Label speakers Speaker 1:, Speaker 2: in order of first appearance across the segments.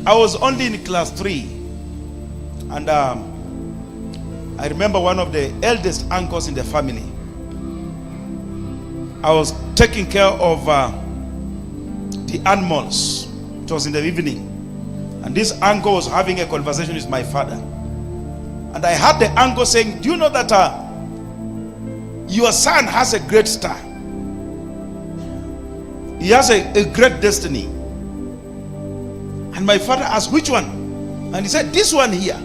Speaker 1: I was only in class 3. And I remember one of the eldest uncles in the family. I was taking care of the animals. It was in the evening. And this uncle was having a conversation with my father. And I heard the uncle saying, do you know that your son has a great star? He has a great destiny. And my father asked, which one? And he said, this one here.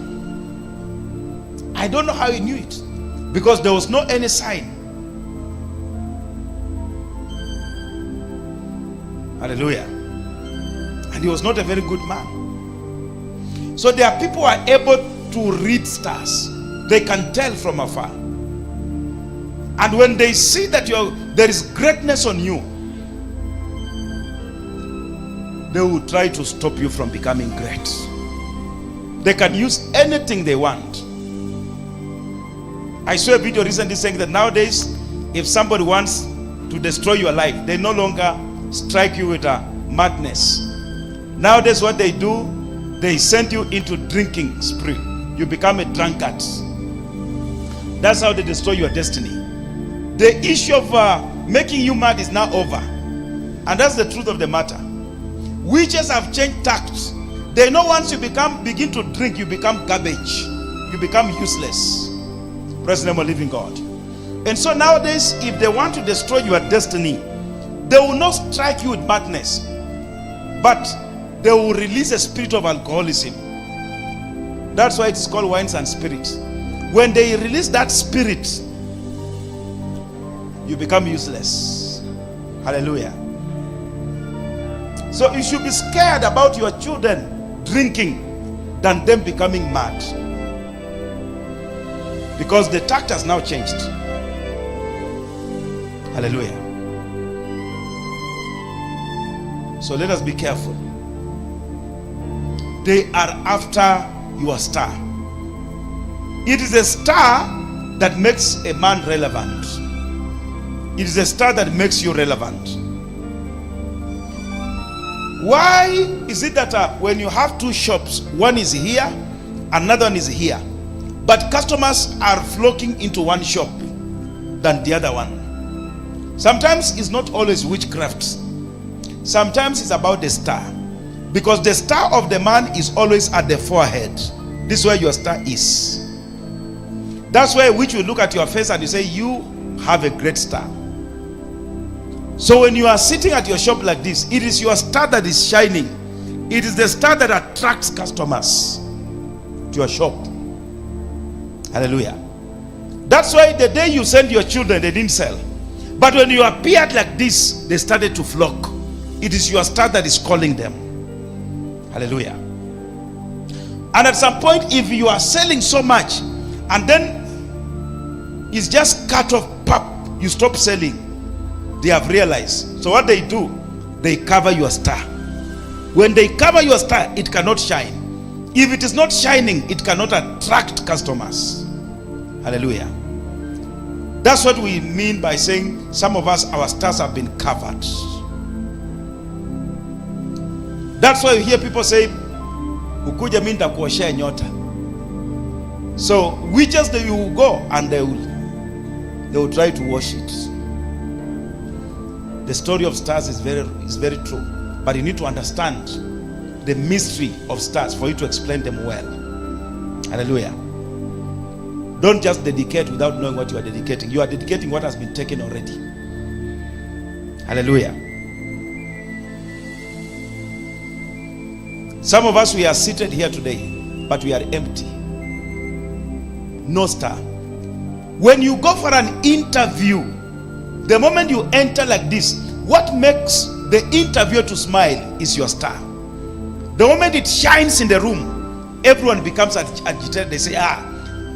Speaker 1: I don't know how he knew it, because there was no any sign. Hallelujah. And he was not a very good man. So there are people who are able to read stars. They can tell from afar. And when they see that there is greatness on you, they will try to stop you from becoming great. They can use anything they want. I saw a video recently saying that nowadays, if somebody wants to destroy your life, they no longer strike you with a madness. Nowadays, what they do, they send you into drinking spree. You become a drunkard. That's how they destroy your destiny. The issue of making you mad is now over. And that's the truth of the matter. Witches have changed tact. They know once you begin to drink, you become garbage. You become useless. Praise the name of living God. And so nowadays, if they want to destroy your destiny, they will not strike you with madness, but they will release a spirit of alcoholism. That's why it's called wines and spirits. When they release that spirit, you become useless. Hallelujah. So you should be scared about your children drinking than them becoming mad, because the tact has now changed. Hallelujah. So let us be careful. They are after your star. It is a star that makes a man relevant. It is a star that makes you relevant. Why is it that when you have two shops, one is here, another one is here, but customers are flocking into one shop than the other one? Sometimes it's not always witchcraft. Sometimes it's about the star. Because the star of the man is always at the forehead. This is where your star is. That's why which will look at your face and you say, you have a great star. So when you are sitting at your shop like this, it is your star that is shining. It is the star that attracts customers to your shop. Hallelujah. That's why the day you send your children, they didn't sell. But when you appeared like this, they started to flock. It is your star that is calling them. Hallelujah. And at some point, if you are selling so much and then it's just cut off, pop, you stop selling, they have realized. So what they do, they cover your star. When they cover your star, it cannot shine. If it is not shining, it cannot attract customers. Hallelujah. That's what we mean by saying some of us, our stars have been covered. That's why you hear people say, ukuja mimi nitakuoshea nyota. So witches, they will go and they will try to wash it. The story of stars is very true, but you need to understand the mystery of stars for you to explain them well. Hallelujah. Don't just dedicate without knowing what you are dedicating. You are dedicating what has been taken already. Hallelujah. Some of us, we are seated here today, but we are empty. No star. When you go for an interview, the moment you enter like this, what makes the interviewer to smile is your star. The moment it shines in the room, everyone becomes agitated. They say,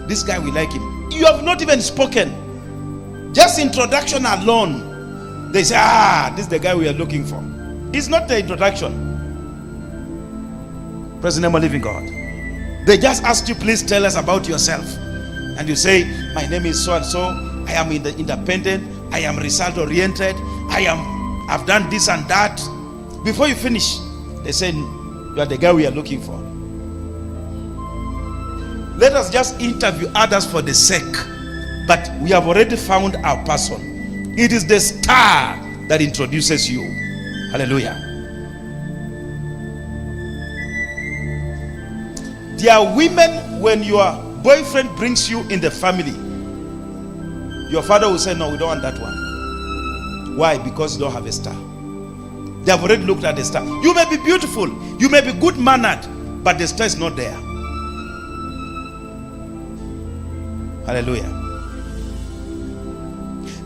Speaker 1: this guy, we like him. You have not even spoken. Just introduction alone, they say, this is the guy we are looking for. It's not the introduction. Praise the name of living God. They just ask you, please tell us about yourself. And you say, my name is so and so. I am independent. I am result oriented. I've done this and that. Before you finish, they say, You are the guy we are looking for. Let us just interview others for the sake. But we have already found our person. It is the star that introduces you. Hallelujah. There are women, when your boyfriend brings you in the family, your father will say, no, we don't want that one. Why? Because you don't have a star. They have already looked at the star. You may be beautiful, you may be good-mannered, but the star is not there. Hallelujah.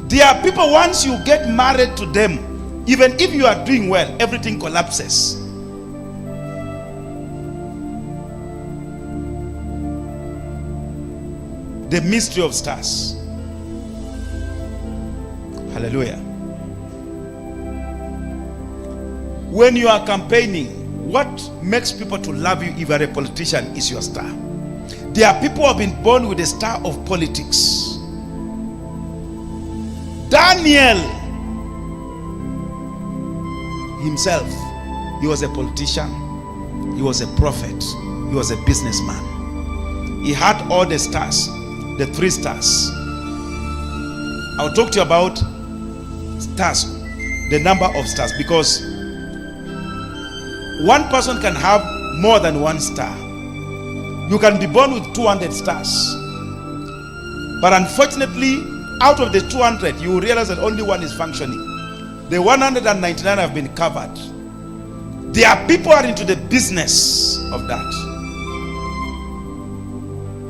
Speaker 1: There are people, once you get married to them, even if you are doing well, everything collapses. The mystery of stars. Hallelujah. When you are campaigning, what makes people to love you if you are a politician is your star. There are people who have been born with the star of politics. Daniel himself, he was a politician, he was a prophet, he was a businessman. He had all the stars, the 3 stars. I'll talk to you about stars, the number of stars, because one person can have more than 1 star. You can be born with 200 stars, but unfortunately, out of the 200, you will realize that only 1 is functioning. The 199 have been covered. There are people who are into the business of that.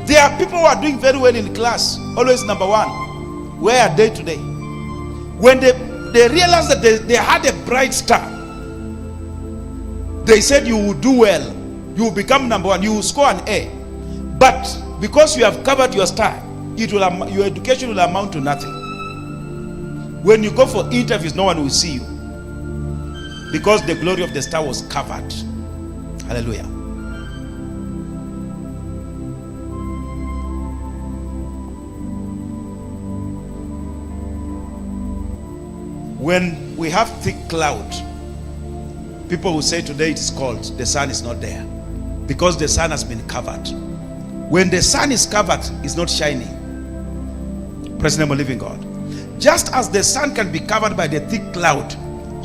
Speaker 1: There are people who are doing very well in class, always number 1. Where are they today? When they realized that they had a bright star, they said you will do well, you will become number 1, you will score an A. But because you have covered your star, your education will amount to nothing. When you go for interviews, no one will see you, because the glory of the star was covered. Hallelujah. When we have thick cloud, people will say today it is cold, the sun is not there, because the sun has been covered. When the sun is covered, it's not shining. Praise the name of living God. Just as the sun can be covered by the thick cloud,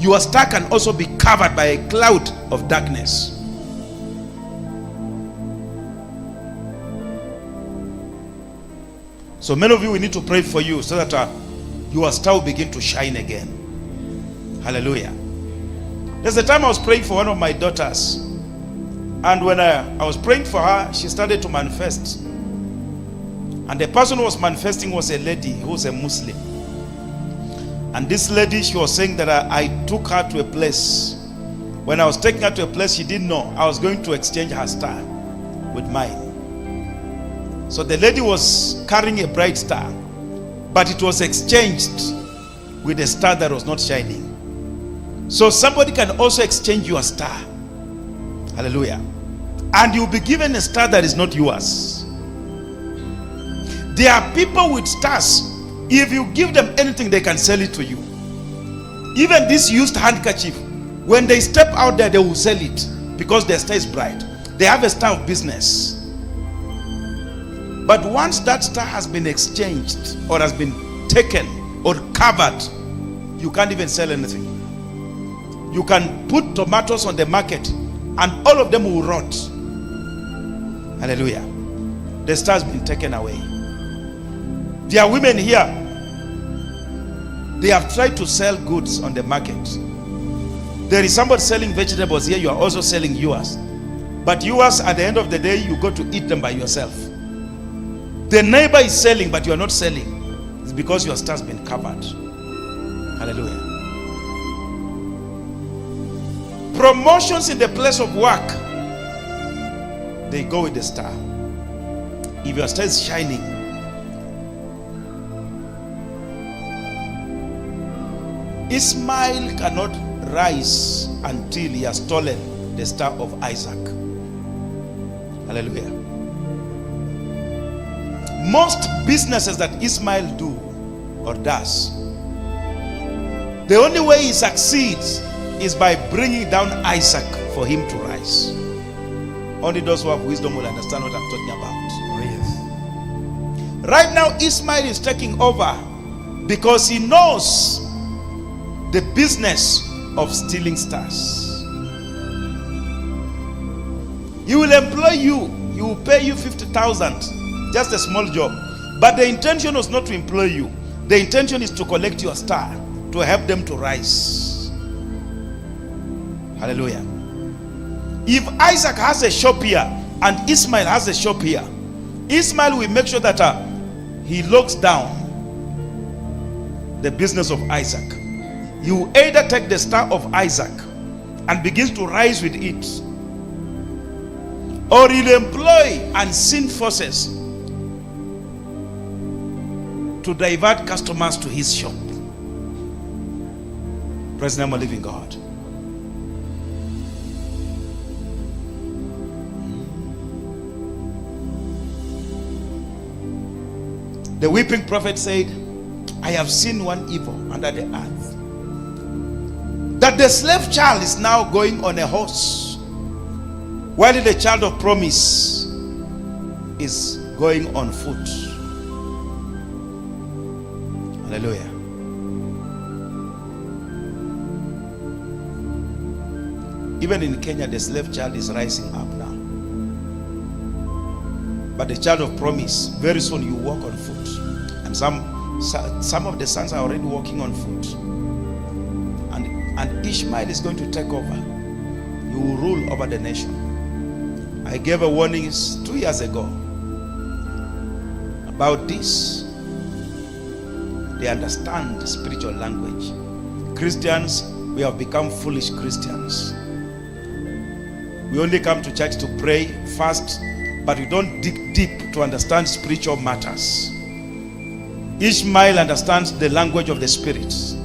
Speaker 1: your star can also be covered by a cloud of darkness. So many of you, we need to pray for you so that your star will begin to shine again. Hallelujah. There's a time I was praying for one of my daughters, and when I was praying for her, she started to manifest. And the person who was manifesting was a lady who was a Muslim. And this lady, she was saying that I took her to a place. When I was taking her to a place, she didn't know I was going to exchange her star with mine. So the lady was carrying a bright star, but it was exchanged with a star that was not shining. So somebody can also exchange your star. Hallelujah. And you'll be given a star that is not yours. There are people with stars. If you give them anything, they can sell it to you. Even this used handkerchief, when they step out there, they will sell it because their star is bright. They have a star of business. But once that star has been exchanged or has been taken or covered, you can't even sell anything. You can put tomatoes on the market and all of them will rot. Hallelujah. The star has been taken away. There are women here, they have tried to sell goods on the market. There is somebody selling vegetables here, you are also selling yours. But yours, at the end of the day, you go to eat them by yourself. The neighbor is selling, but you are not selling. It's because your star has been covered. Hallelujah. Promotions in the place of work, they go with the star. If your star is shining, Ishmael cannot rise until he has stolen the star of Isaac. Hallelujah. Most businesses that Ishmael do or does, the only way he succeeds is by bringing down Isaac for him to rise. Only those who have wisdom will understand what I'm talking about.
Speaker 2: Oh, yes.
Speaker 1: Right now, Ishmael is taking over because he knows the business of stealing stars. He will employ you. He will pay you 50,000, just a small job. But the intention was not to employ you. The intention is to collect your star, to help them to rise. Hallelujah. If Isaac has a shop here and Ishmael has a shop here, Ishmael will make sure that he locks down the business of Isaac. You either take the star of Isaac and begins to rise with it, or he'll employ unseen forces to divert customers to his shop. Praise the name of living God. The weeping prophet said, I have seen one evil under the earth, that the slave child is now going on a horse, while the child of promise is going on foot. Hallelujah. Even in Kenya, the slave child is rising up now. But the child of promise, very soon you walk on foot. And some of the sons are already walking on foot. And Ishmael is going to take over. You will rule over the nation. I gave a warning 2 years ago about this. They understand spiritual language. Christians, we have become foolish Christians. We only come to church to pray, fast, but we don't dig deep to understand spiritual matters. Ishmael understands the language of the spirits.